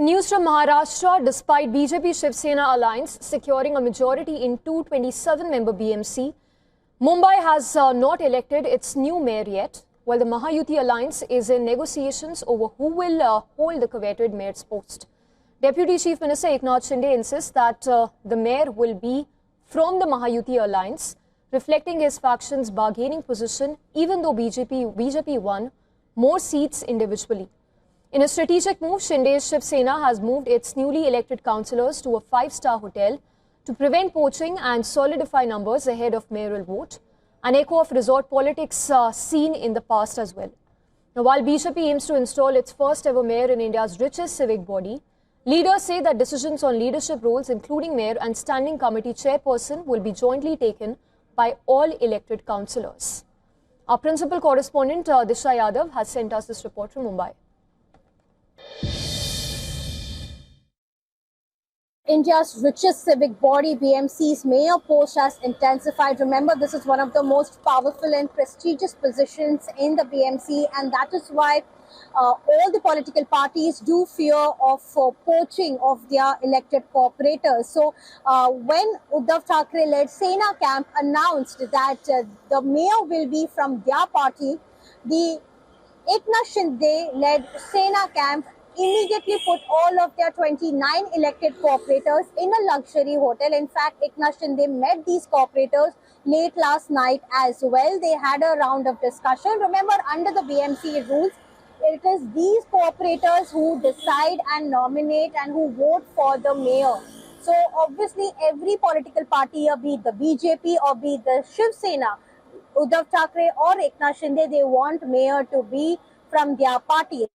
News from Maharashtra. Despite BJP-Shiv Sena alliance securing a majority in 227-member BMC, Mumbai has not elected its new mayor yet, while the Mahayuti alliance is in negotiations over who will hold the coveted mayor's post. Deputy Chief Minister Eknath Shinde insists that the mayor will be from the Mahayuti alliance, reflecting his faction's bargaining position, even though BJP won more seats individually. In a strategic move, Shinde's Shiv Sena has moved its newly elected councillors to a 5-star hotel to prevent poaching and solidify numbers ahead of mayoral vote, an echo of resort politics seen in the past as well. Now, while BJP aims to install its first ever mayor in India's richest civic body, leaders say that decisions on leadership roles, including mayor and standing committee chairperson, will be jointly taken by all elected councillors. Our principal correspondent Disha Yadav has sent us this report from Mumbai. India's richest civic body, BMC's mayor post has intensified. Remember, this is one of the most powerful and prestigious positions in the BMC, and that is why all the political parties do fear of poaching of their elected corporators. So when Uddhav Thackeray-led Sena camp announced that the mayor will be from their party, the Eknath Shinde-led Sena camp immediately put all of their 29 elected corporators in a luxury hotel. In fact, Eknath Shinde met these corporators late last night as well. They had a round of discussion. Remember, under the BMC rules, it is these corporators who decide and nominate and who vote for the mayor. So obviously, every political party, be it the BJP or be it the Shiv Sena, Uddhav Thackeray or Eknath Shinde, they want mayor to be from their party.